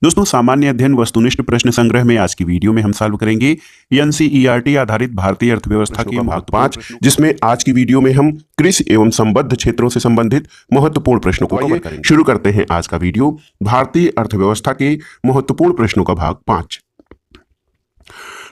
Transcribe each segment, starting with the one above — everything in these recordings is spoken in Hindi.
दोस्तों, सामान्य अध्ययन वस्तुनिष्ठ प्रश्न संग्रह में आज की वीडियो में हम सॉल्व करेंगे एनसीईआरटी आधारित भारतीय अर्थव्यवस्था के भाग 5, जिसमें आज की वीडियो में हम कृषि एवं संबद्ध क्षेत्रों से संबंधित महत्वपूर्ण प्रश्नों को कवर करेंगे। शुरू करते हैं आज का वीडियो भारतीय अर्थव्यवस्था के महत्वपूर्ण प्रश्नों का भाग 5।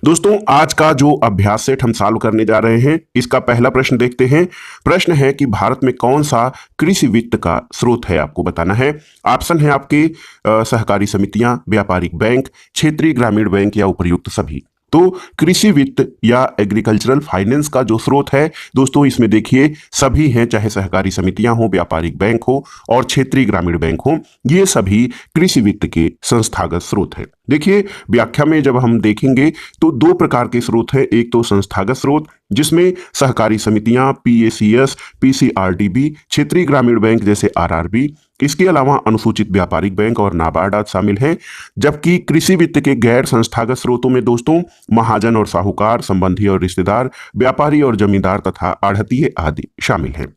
दोस्तों, आज का जो अभ्यास सेट हम सॉल्व करने जा रहे हैं, इसका पहला प्रश्न देखते हैं। प्रश्न है कि भारत में कौन सा कृषि वित्त का स्रोत है, आपको बताना है। ऑप्शन है आपके सहकारी समितियां, व्यापारिक बैंक, क्षेत्रीय ग्रामीण बैंक या उपर्युक्त सभी। तो कृषि वित्त या एग्रीकल्चरल फाइनेंस का जो स्रोत है दोस्तों, इसमें देखिए सभी हैं, चाहे सहकारी समितियां हो, व्यापारिक बैंक हो और क्षेत्रीय ग्रामीण बैंक हो, ये सभी कृषि वित्त के संस्थागत स्रोत हैं। देखिए व्याख्या में जब हम देखेंगे तो दो प्रकार के स्रोत हैं। एक तो संस्थागत स्रोत जिसमें सहकारी समितियां, पीएसीएस, पीसीआरडीबी, क्षेत्रीय ग्रामीण बैंक जैसे आरआरबी, इसके अलावा अनुसूचित व्यापारिक बैंक और नाबार्ड आदि शामिल हैं। जबकि कृषि वित्त के गैर संस्थागत स्रोतों में दोस्तों महाजन और साहूकार, संबंधी और रिश्तेदार, व्यापारी और जमींदार तथा आढ़तिये आदि शामिल हैं।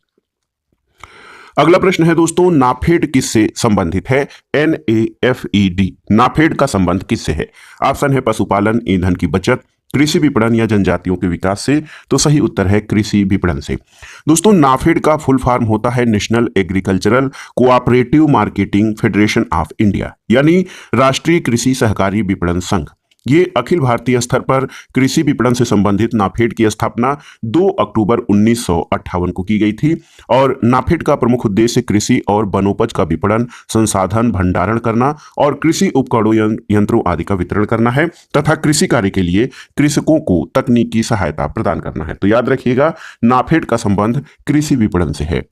अगला प्रश्न है दोस्तों, नाफेड किससे संबंधित है? NAFED, नाफेड का संबंध किससे है? ऑप्शन है पशुपालन, ईंधन की बचत, कृषि विपणन या जनजातियों के विकास से। तो सही उत्तर है कृषि विपणन से। दोस्तों, नाफेड का फुल फॉर्म होता है national agricultural cooperative marketing federation of India, यानी राष्ट्रीय कृषि सहकारी विपणन संघ। ये अखिल भारतीय स्तर पर कृषि विपणन से संबंधित नाफेड की स्थापना 2 अक्टूबर 1958 को की गई थी। और नाफेड का प्रमुख उद्देश्य कृषि और वनोपज का विपणन, संसाधन भंडारण करना और कृषि उपकरणों, यंत्रों आदि का वितरण करना है तथा कृषि कार्य के लिए कृषकों को तकनीकी सहायता प्रदान करना है। तो याद रखिएगा, नाफेड का संबंध कृषि विपणन से है।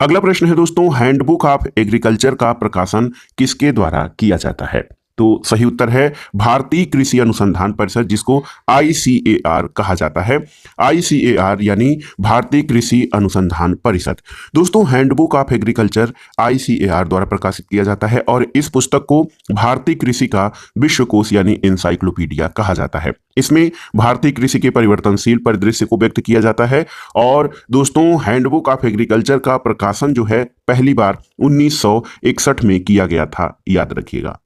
अगला प्रश्न है दोस्तों, हैंडबुक ऑफ एग्रीकल्चर का प्रकाशन किसके द्वारा किया जाता है? तो सही उत्तर है भारतीय कृषि अनुसंधान परिषद, जिसको ICAR कहा जाता है। ICAR यानी भारतीय कृषि अनुसंधान परिषद। दोस्तों, हैंडबुक ऑफ एग्रीकल्चर ICAR द्वारा प्रकाशित किया जाता है और इस पुस्तक को भारतीय कृषि का विश्वकोश यानी एनसाइक्लोपीडिया कहा जाता है। इसमें भारतीय कृषि के परिवर्तनशील परिदृश्य को व्यक्त किया जाता है। और दोस्तों, हैंडबुक ऑफ एग्रीकल्चर का प्रकाशन जो है पहली बार 1961 में किया गया था, याद रखिएगा।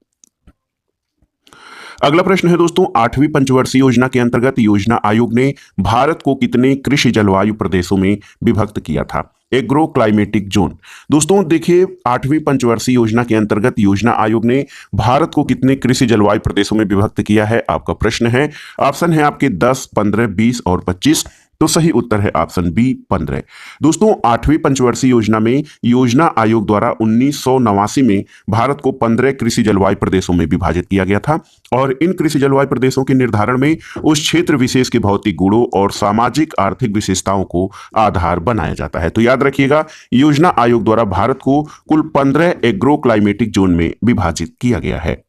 अगला प्रश्न है दोस्तों, 8वीं पंचवर्षीय योजना के अंतर्गत योजना आयोग ने भारत को कितने कृषि जलवायु प्रदेशों में विभक्त किया था? Agro climatic zone. दोस्तों देखिए, 8वीं पंचवर्षीय योजना के अंतर्गत योजना आयोग ने भारत को कितने कृषि जलवायु प्रदेशों में विभक्त किया है, आपका प्रश्न है। ऑप्शन है आपके 10, 15, 20 और 25। तो सही उत्तर है ऑप्शन बी 15। दोस्तों, 8वीं पंचवर्षीय योजना में योजना आयोग द्वारा 1989 में भारत को 15 कृषि जलवायु प्रदेशों में विभाजित किया गया था। और इन कृषि जलवायु प्रदेशों के निर्धारण में उस क्षेत्र विशेष के भौतिक गुणों और सामाजिक आर्थिक विशेषताओं को आधार बनाया जाता है। तो याद रखिएगा, योजना आयोग द्वारा भारत को कुल 15 एग्रो क्लाइमेटिक जोन में विभाजित किया गया है।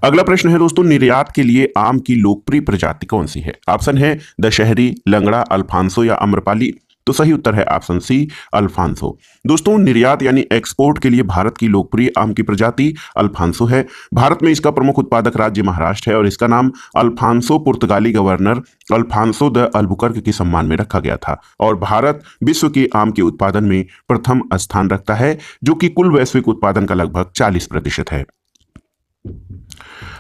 अगला प्रश्न है दोस्तों, निर्यात के लिए आम की लोकप्रिय प्रजाति कौन सी है? ऑप्शन है दशहरी, लंगड़ा, अल्फांसो या आम्रपाली। तो सही उत्तर है ऑप्शन सी अल्फांसो। दोस्तों, निर्यात यानी एक्सपोर्ट के लिए भारत की लोकप्रिय आम की प्रजाति अल्फांसो है। भारत में इसका प्रमुख उत्पादक राज्य महाराष्ट्र है और इसका नाम अल्फांसो पुर्तगाली गवर्नर अल्फांसो द अल्बुकर्क के सम्मान में रखा गया था। और भारत विश्व के आम के उत्पादन में प्रथम स्थान रखता है, जो कि कुल वैश्विक उत्पादन का लगभग 40% है।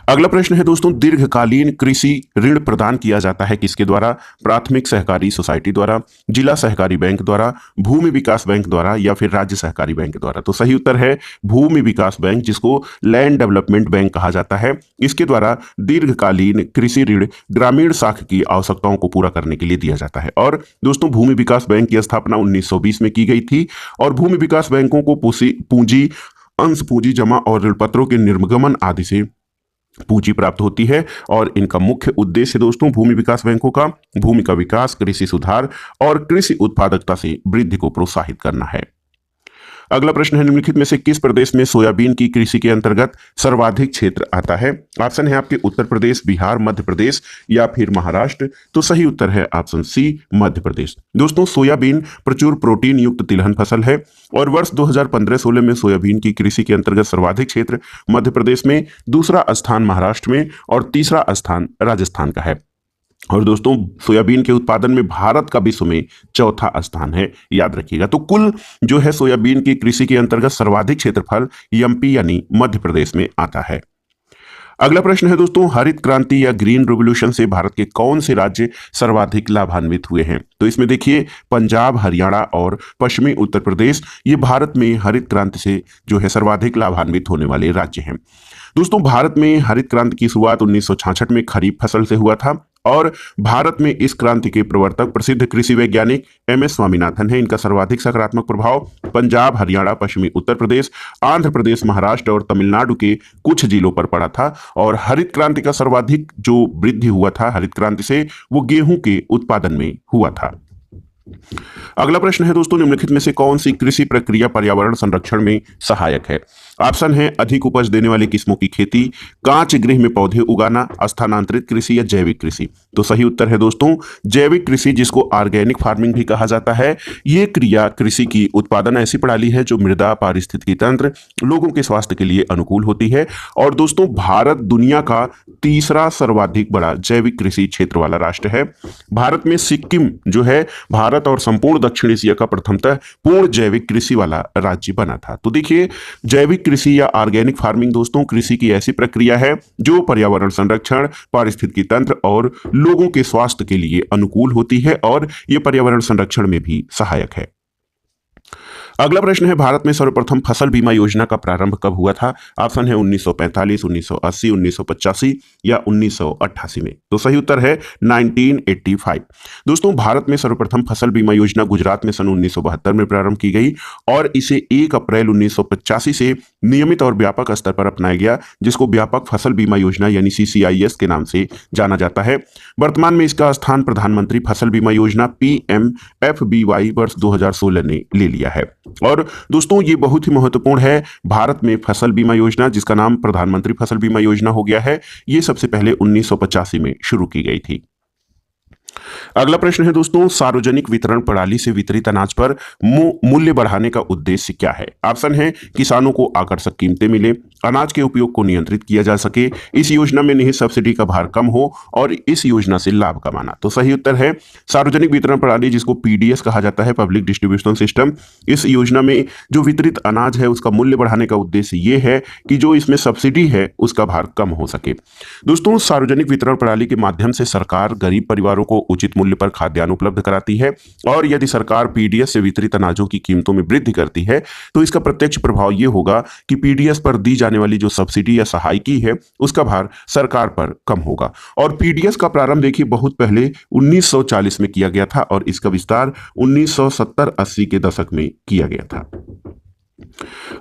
अगला प्रश्न है दोस्तों, दीर्घकालीन कृषि ऋण प्रदान किया जाता है किसके द्वारा? प्राथमिक सहकारी सोसाइटी द्वारा, जिला सहकारी बैंक द्वारा, भूमि विकास बैंक द्वारा या फिर राज्य सहकारी बैंक द्वारा। तो सही उत्तर है भूमि विकास बैंक, जिसको लैंड डेवलपमेंट बैंक कहा जाता है। इसके द्वारा दीर्घकालीन कृषि ऋण ग्रामीण शाखा की आवश्यकताओं को पूरा करने के लिए दिया जाता है। और दोस्तों, भूमि विकास बैंक की स्थापना 1920 में की गई थी। और भूमि विकास बैंकों को पूंजी, अंश पूंजी जमा और ऋण पत्रों के निर्गमन आदि से पूंजी प्राप्त होती है। और इनका मुख्य उद्देश्य दोस्तों भूमि विकास बैंकों का भूमि का विकास, कृषि सुधार और कृषि उत्पादकता से वृद्धि को प्रोत्साहित करना है। अगला प्रश्न है, निम्नलिखित में से किस प्रदेश में सोयाबीन की कृषि के अंतर्गत सर्वाधिक क्षेत्र आता है? ऑप्शन है आपके उत्तर प्रदेश, बिहार, मध्य प्रदेश या फिर महाराष्ट्र। तो सही उत्तर है ऑप्शन सी मध्य प्रदेश। दोस्तों, सोयाबीन प्रचुर प्रोटीन युक्त तिलहन फसल है और वर्ष 2015-16 में सोयाबीन की कृषि के अंतर्गत सर्वाधिक क्षेत्र मध्य प्रदेश में, दूसरा स्थान महाराष्ट्र में और तीसरा स्थान राजस्थान का है। और दोस्तों सोयाबीन के उत्पादन में भारत का विश्व में चौथा स्थान है, याद रखिएगा। तो कुल जो है सोयाबीन की कृषि के अंतर्गत सर्वाधिक क्षेत्रफल एमपी यानी मध्य प्रदेश में आता है। अगला प्रश्न है दोस्तों, हरित क्रांति या ग्रीन रिवॉल्यूशन से भारत के कौन से राज्य सर्वाधिक लाभान्वित हुए हैं? तो इसमें देखिए पंजाब, हरियाणा और पश्चिमी उत्तर प्रदेश ये भारत में हरित क्रांति से जो है सर्वाधिक लाभान्वित होने वाले राज्य हैं। दोस्तों भारत में हरित क्रांति की शुरुआत 1966 में खरीफ फसल से हुआ था और भारत में इस क्रांति के प्रवर्तक प्रसिद्ध कृषि वैज्ञानिक एम.एस. स्वामीनाथन है। इनका सर्वाधिक सकारात्मक प्रभाव पंजाब, हरियाणा, पश्चिमी उत्तर प्रदेश, आंध्र प्रदेश, महाराष्ट्र और तमिलनाडु के कुछ जिलों पर पड़ा था। और हरित क्रांति का सर्वाधिक जो वृद्धि हुआ था हरित क्रांति से, वो गेहूं के उत्पादन में हुआ था। अगला प्रश्न है दोस्तों, निम्नलिखित में से कौन सी कृषि प्रक्रिया पर्यावरण संरक्षण में सहायक है? ऑप्शन है अधिक उपज देने वाली किस्मों की खेती, कांच गृह में पौधे उगाना, स्थानांतरित कृषि या जैविक कृषि। तो सही उत्तर है दोस्तों जैविक कृषि, जिसको ऑर्गेनिक फार्मिंग भी कहा जाता है। ये क्रिया कृषि की उत्पादन ऐसी प्रणाली है जो मृदा, पारिस्थितिकी तंत्र, लोगों के स्वास्थ्य के लिए अनुकूल होती है। और दोस्तों भारत दुनिया का तीसरा सर्वाधिक बड़ा जैविक कृषि क्षेत्र वाला राष्ट्र है। भारत में सिक्किम जो है भारत और संपूर्ण दक्षिण एशिया का प्रथमतः पूर्ण जैविक कृषि वाला राज्य बना था। तो देखिए जैविक कृषि या ऑर्गेनिक फार्मिंग दोस्तों कृषि की ऐसी प्रक्रिया है जो पर्यावरण संरक्षण, पारिस्थितिकी तंत्र और लोगों के स्वास्थ्य के लिए अनुकूल होती है और ये पर्यावरण संरक्षण में भी सहायक है। अगला प्रश्न है, भारत में सर्वप्रथम फसल बीमा योजना का प्रारंभ कब हुआ था? ऑप्शन है 1945, 1980, 1985 या 1988 में। तो सही उत्तर है 1985। दोस्तों भारत में सर्वप्रथम फसल बीमा योजना गुजरात में सन 1972 में प्रारंभ की गई और इसे 1 अप्रैल 1985 से नियमित और व्यापक स्तर पर अपनाया गया, जिसको व्यापक फसल बीमा योजना यानी CCIS के नाम से जाना जाता है। वर्तमान में इसका स्थान प्रधानमंत्री फसल बीमा योजना PMFBY वर्ष 2016 ने ले लिया है। और दोस्तों ये बहुत ही महत्वपूर्ण है, भारत में फसल बीमा योजना जिसका नाम प्रधानमंत्री फसल बीमा योजना हो गया है, ये सबसे पहले 1985 में शुरू की गई थी। अगला प्रश्न है दोस्तों, सार्वजनिक वितरण प्रणाली से वितरित अनाज पर मूल्य बढ़ाने का उद्देश्य क्या है? ऑप्शन है किसानों को आकर्षक कीमतें मिले, अनाज के उपयोग को नियंत्रित किया जा सके, इस योजना में निहित सब्सिडी का भार कम हो और इस योजना से लाभ कमाना। तो सही उत्तर है सार्वजनिक वितरण प्रणाली, जिसको PDS कहा जाता है, पब्लिक डिस्ट्रीब्यूशन सिस्टम। इस योजना में जो वितरित अनाज है उसका मूल्य बढ़ाने का उद्देश्य ये है कि जो इसमें सब्सिडी है उसका भार कम हो सके। दोस्तों सार्वजनिक वितरण प्रणाली के माध्यम से सरकार गरीब परिवारों को उचित मूल्य पर खाद्यान्न उपलब्ध कराती है और यदि सरकार PDS से वितरित अनाजों की कीमतों में वृद्धि करती है तो इसका प्रत्यक्ष प्रभाव यह होगा कि PDS पर दी जाने वाली जो सब्सिडी या सहायकी है उसका भार सरकार पर कम होगा। और PDS का प्रारंभ देखिए बहुत पहले 1940 में किया गया था और इसका विस्तार 1970-80 के दशक में किया गया था।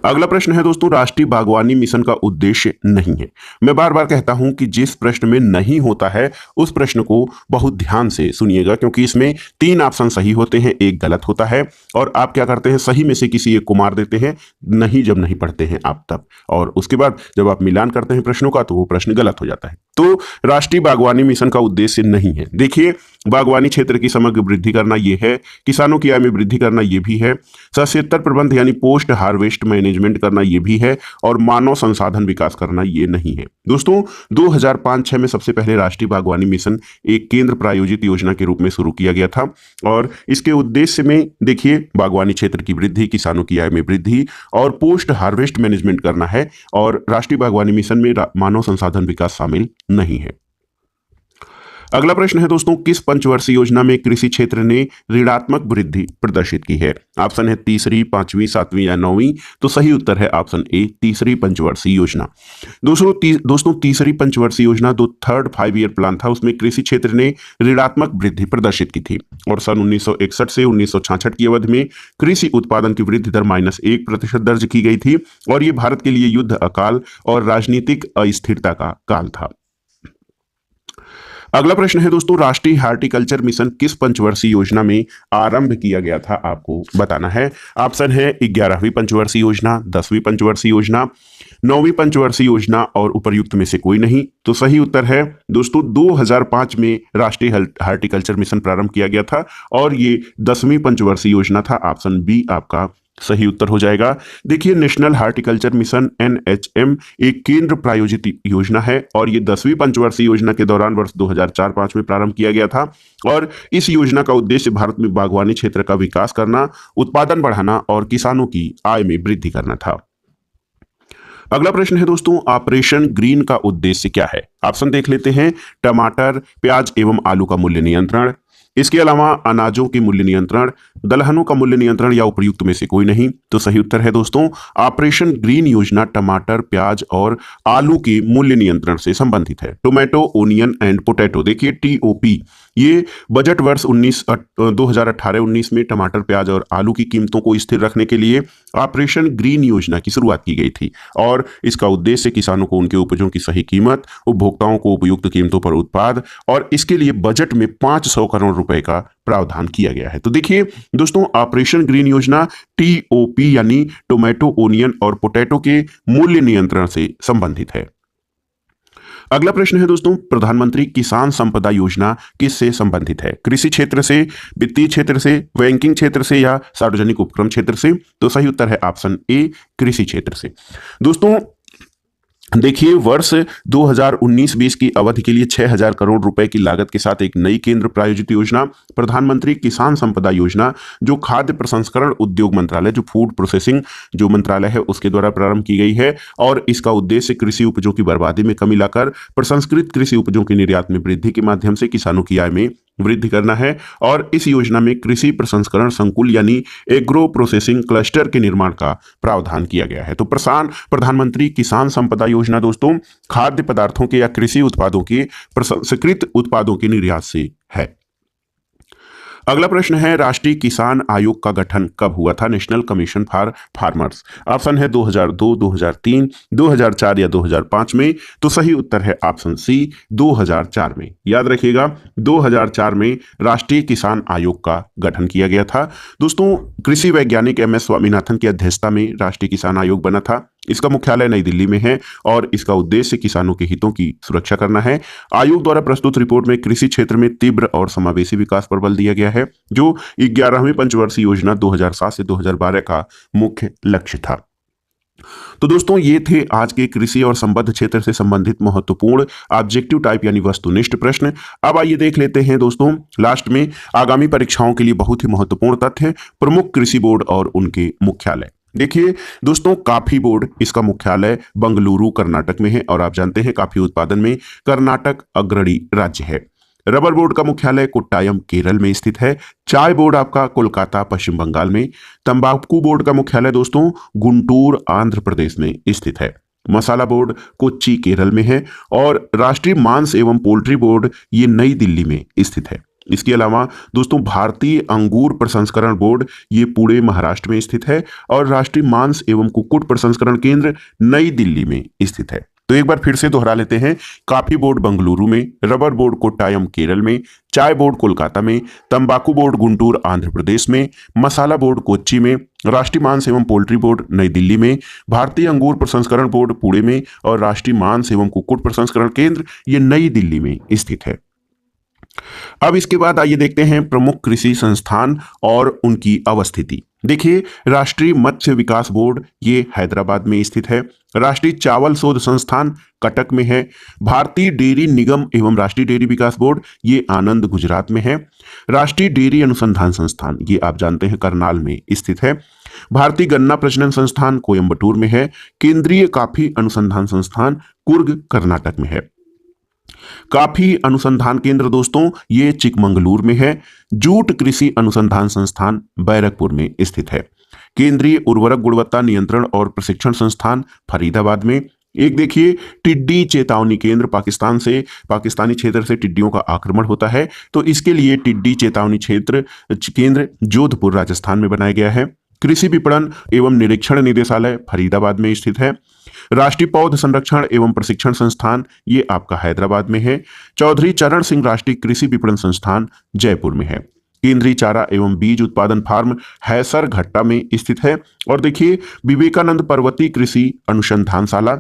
अगला प्रश्न है दोस्तों, राष्ट्रीय बागवानी मिशन का उद्देश्य नहीं है। मैं बार बार कहता हूं कि जिस प्रश्न में नहीं होता है उस प्रश्न को बहुत ध्यान से सुनिएगा, क्योंकि इसमें 3 ऑप्शन सही होते हैं, एक गलत होता है और आप क्या करते हैं सही में से किसी एक को मार देते हैं, नहीं जब नहीं पढ़ते हैं आप तब, और उसके बाद जब आप मिलान करते हैं प्रश्नों का तो वो प्रश्न गलत हो जाता है। तो राष्ट्रीय बागवानी मिशन का उद्देश्य नहीं है। देखिए बागवानी क्षेत्र की समग्र वृद्धि करना ये है, किसानों की आय में वृद्धि करना ये भी है, सशस्त्र प्रबंध यानी पोस्ट हार्वेस्ट मैनेजमेंट करना ये भी है और मानव संसाधन विकास करना ये नहीं है। दोस्तों 2005-06 में सबसे पहले राष्ट्रीय बागवानी मिशन एक केंद्र प्रायोजित योजना के रूप में शुरू किया गया था और इसके उद्देश्य में देखिए बागवानी क्षेत्र की वृद्धि, किसानों की आय में वृद्धि और पोस्ट हार्वेस्ट मैनेजमेंट करना है और राष्ट्रीय बागवानी मिशन में मानव संसाधन विकास शामिल नहीं है। अगला प्रश्न है दोस्तों, किस पंचवर्षीय योजना में कृषि क्षेत्र ने ऋणात्मक वृद्धि प्रदर्शित की है? ऑप्शन है तीसरी, 5वीं, 7वीं या 9वीं। तो सही उत्तर है ऑप्शन ए, तीसरी पंचवर्षीय योजना। दोस्तों तीसरी पंचवर्षीय योजना जो थर्ड 5 ईयर प्लान था उसमें कृषि क्षेत्र ने ऋणात्मक वृद्धि प्रदर्शित की थी और सन 1961 से 1966 की अवधि में कृषि उत्पादन की वृद्धि दर -1% दर्ज की गई थी और ये भारत के लिए युद्ध, अकाल और राजनीतिक अस्थिरता का काल था। अगला प्रश्न है दोस्तों, राष्ट्रीय हार्टिकल्चर मिशन किस पंचवर्षीय योजना में आरंभ किया गया था? आपको बताना है। ऑप्शन है 11वीं पंचवर्षीय योजना, 10वीं पंचवर्षीय योजना, 9वीं पंचवर्षीय योजना और उपर्युक्त में से कोई नहीं। तो सही उत्तर है दोस्तों 2005 में राष्ट्रीय हार्टिकल्चर मिशन प्रारंभ किया गया था और ये 10वीं पंचवर्षीय योजना था। ऑप्शन बी आपका सही उत्तर हो जाएगा। देखिए, नेशनल हार्टिकल्चर मिशन NHM एक केंद्र प्रायोजित योजना है और ये 10वीं पंचवर्षीय योजना के दौरान वर्ष 2004-5 में प्रारंभ किया गया था। और इस योजना का उद्देश्य भारत में बागवानी क्षेत्र का विकास करना, उत्पादन बढ़ाना और किसानों की आय में वृद्धि करना था। अगला प्रश्न है दोस्तों, ऑपरेशन ग्रीन का उद्देश्य क्या है? ऑप्शन देख लेते हैं। टमाटर, प्याज एवं आलू का मूल्य नियंत्रण, इसके अलावा अनाजों के मूल्य नियंत्रण, दलहनों का मूल्य नियंत्रण या उपर्युक्त में से कोई नहीं। तो सही उत्तर है दोस्तों, ऑपरेशन ग्रीन योजना टमाटर, प्याज और आलू के मूल्य नियंत्रण से संबंधित है। टोमेटो, ओनियन एंड पोटैटो, देखिए TOP, ये बजट वर्ष 2018-19 में टमाटर, प्याज और आलू की कीमतों को स्थिर रखने के लिए ऑपरेशन ग्रीन योजना की शुरुआत की गई थी। और इसका उद्देश्य किसानों को उनके उपजों की सही कीमत, उपभोक्ताओं को उपयुक्त कीमतों पर उत्पाद, और इसके लिए बजट में 500 करोड़ रुपए का प्रावधान किया गया है। तो देखिए दोस्तों, ऑपरेशन ग्रीन योजना TOP यानी टोमेटो, ओनियन और पोटैटो के मूल्य नियंत्रण से संबंधित है। अगला प्रश्न है दोस्तों, प्रधानमंत्री किसान संपदा योजना किससे संबंधित है? कृषि क्षेत्र से, वित्तीय क्षेत्र से, बैंकिंग क्षेत्र से या सार्वजनिक उपक्रम क्षेत्र से? तो सही उत्तर है ऑप्शन ए, कृषि क्षेत्र से। दोस्तों देखिए, वर्ष 2019-20 की अवधि के लिए 6,000 करोड़ रुपए की लागत के साथ एक नई केंद्र प्रायोजित योजना प्रधानमंत्री किसान संपदा योजना, जो खाद्य प्रसंस्करण उद्योग मंत्रालय, जो फूड प्रोसेसिंग जो मंत्रालय है उसके द्वारा प्रारंभ की गई है। और इसका उद्देश्य कृषि उपजों की बर्बादी में कमी लाकर प्रसंस्कृत कृषि उपजों के निर्यात में वृद्धि के माध्यम से किसानों की आय में वृद्धि करना है। और इस योजना में कृषि प्रसंस्करण संकुल यानी एग्रो प्रोसेसिंग क्लस्टर के निर्माण का प्रावधान किया गया है। तो प्रधानमंत्री किसान संपदा योजना दोस्तों खाद्य पदार्थों के या कृषि उत्पादों के प्रसंस्कृत उत्पादों के निर्यात से है। अगला प्रश्न है, राष्ट्रीय किसान आयोग का गठन कब हुआ था? National commission for farmers. Option है 2002, 2003, 2004 या 2005 में। तो सही उत्तर है ऑप्शन सी, 2004 में। याद रखिएगा, 2004 में राष्ट्रीय किसान आयोग का गठन किया गया था। दोस्तों कृषि वैज्ञानिक MS स्वामीनाथन की अध्यक्षता में राष्ट्रीय किसान आयोग बना था। इसका मुख्यालय नई दिल्ली में है और इसका उद्देश्य किसानों के हितों की सुरक्षा करना है। आयोग द्वारा प्रस्तुत रिपोर्ट में कृषि क्षेत्र में तीव्र और समावेशी विकास पर बल दिया गया है, जो 11वीं पंचवर्षीय योजना 2007 से 2012 का मुख्य लक्ष्य था। तो दोस्तों ये थे आज के कृषि और संबद्ध क्षेत्र से संबंधित महत्वपूर्ण ऑब्जेक्टिव टाइप यानी वस्तुनिष्ठ प्रश्न। अब आइए देख लेते हैं दोस्तों लास्ट में आगामी परीक्षाओं के लिए बहुत ही महत्वपूर्ण तथ्य, प्रमुख कृषि बोर्ड और उनके मुख्यालय। देखिए दोस्तों, कॉफी बोर्ड, इसका मुख्यालय बंगलुरु कर्नाटक में है और आप जानते हैं कॉफी उत्पादन में कर्नाटक अग्रणी राज्य है। रबर बोर्ड का मुख्यालय कोट्टायम केरल में स्थित है। चाय बोर्ड आपका कोलकाता पश्चिम बंगाल में। तंबाकू बोर्ड का मुख्यालय दोस्तों गुंटूर आंध्र प्रदेश में स्थित है। मसाला बोर्ड कोच्चि केरल में है और राष्ट्रीय मांस एवं पोल्ट्री बोर्ड ये नई दिल्ली में स्थित है। इसके अलावा दोस्तों भारतीय अंगूर प्रसंस्करण बोर्ड ये पुणे महाराष्ट्र में स्थित है और राष्ट्रीय मांस एवं कुक्कुट प्रसंस्करण केंद्र नई दिल्ली में स्थित है। तो एक बार फिर से दोहरा लेते हैं, कॉफी बोर्ड बंगलुरु में, रबर बोर्ड कोट्टायम केरल में, चाय बोर्ड कोलकाता में, तंबाकू बोर्ड गुंटूर आंध्र प्रदेश में, मसाला बोर्ड कोच्चि में, राष्ट्रीय मांस एवं पोल्ट्री बोर्ड नई दिल्ली में, भारतीय अंगूर प्रसंस्करण बोर्ड पुणे में और राष्ट्रीय मांस एवं कुक्कुट प्रसंस्करण केंद्र ये नई दिल्ली में स्थित है। अब इसके बाद आइए देखते हैं प्रमुख कृषि संस्थान और उनकी अवस्थिति। देखिए, राष्ट्रीय मत्स्य विकास बोर्ड ये हैदराबाद में स्थित है। राष्ट्रीय चावल शोध संस्थान कटक में है। भारतीय डेयरी निगम एवं राष्ट्रीय डेयरी विकास बोर्ड ये आनंद गुजरात में है। राष्ट्रीय डेयरी अनुसंधान संस्थान ये आप जानते हैं करनाल में स्थित है। भारतीय गन्ना प्रजनन संस्थान कोयंबटूर में है। केंद्रीय कॉफी अनुसंधान संस्थान कुर्ग कर्नाटक में है। कॉफी अनुसंधान केंद्र दोस्तों ये चिकमंगलूर में है। जूट कृषि अनुसंधान संस्थान बैरकपुर में स्थित है। केंद्रीय उर्वरक गुणवत्ता नियंत्रण और प्रशिक्षण संस्थान फरीदाबाद में। एक देखिए, टिड्डी चेतावनी केंद्र, पाकिस्तानी क्षेत्र से टिड्डियों का आक्रमण होता है, तो इसके लिए टिड्डी चेतावनी केंद्र जोधपुर राजस्थान में बनाया गया है। कृषि विपणन एवं निरीक्षण निदेशालय फरीदाबाद में स्थित है। राष्ट्रीय पौध संरक्षण एवं प्रशिक्षण संस्थान ये आपका हैदराबाद में है। चौधरी चरण सिंह राष्ट्रीय कृषि विपणन संस्थान जयपुर में है। केंद्रीय चारा एवं बीज उत्पादन फार्म हैसर घट्टा में स्थित है। और देखिए, विवेकानंद पर्वतीय कृषि अनुसंधानशाला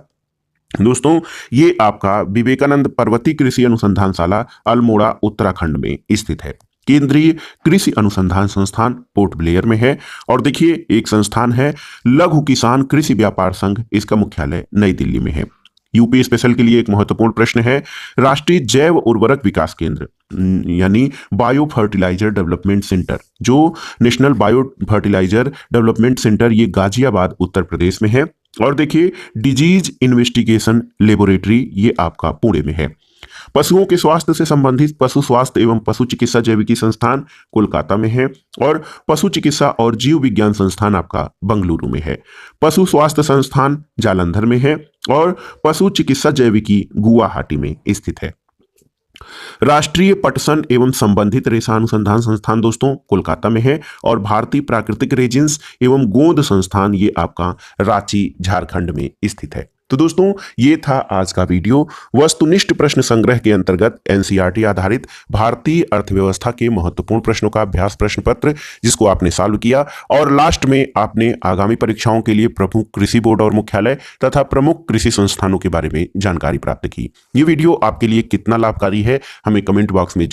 दोस्तों ये आपका विवेकानंद पर्वतीय कृषि अनुसंधानशाला अल्मोड़ा उत्तराखंड में स्थित है। केंद्रीय कृषि अनुसंधान संस्थान पोर्ट ब्लेयर में है। और देखिए एक संस्थान है लघु किसान कृषि व्यापार संघ, इसका मुख्यालय नई दिल्ली में है। यूपी स्पेशल के लिए एक महत्वपूर्ण प्रश्न है, राष्ट्रीय जैव उर्वरक विकास केंद्र यानी बायो फर्टिलाइजर डेवलपमेंट सेंटर, जो national bio fertiliser development centre, ये गाजियाबाद उत्तर प्रदेश में है। और देखिए डिजीज इन्वेस्टिगेशन लेबोरेटरी, ये आपका पुणे में है। पशुओं के स्वास्थ्य से संबंधित पशु स्वास्थ्य एवं पशु चिकित्सा जैविकी संस्थान कोलकाता में है। और पशु चिकित्सा और जीव विज्ञान संस्थान आपका बंगलुरु में है। पशु स्वास्थ्य संस्थान जालंधर में है। और पशु चिकित्सा जैविकी गुवाहाटी में स्थित है। राष्ट्रीय पटसन एवं संबंधित रेशा अनुसंधान संस्थान दोस्तों कोलकाता में है। और भारतीय प्राकृतिक रेजिन्स एवं गोंद संस्थान, ये आपका रांची झारखंड में स्थित है। तो दोस्तों ये था आज का वीडियो, वस्तुनिष्ठ प्रश्न संग्रह के अंतर्गत एनसीईआरटी आधारित भारतीय अर्थव्यवस्था के महत्वपूर्ण प्रश्नों का अभ्यास प्रश्न पत्र, जिसको आपने सॉल्व किया। और लास्ट में आपने आगामी परीक्षाओं के लिए प्रमुख कृषि बोर्ड और मुख्यालय तथा प्रमुख कृषि संस्थानों के बारे में जानकारी प्राप्त की। ये वीडियो आपके लिए कितना लाभकारी है हमें कमेंट बॉक्स में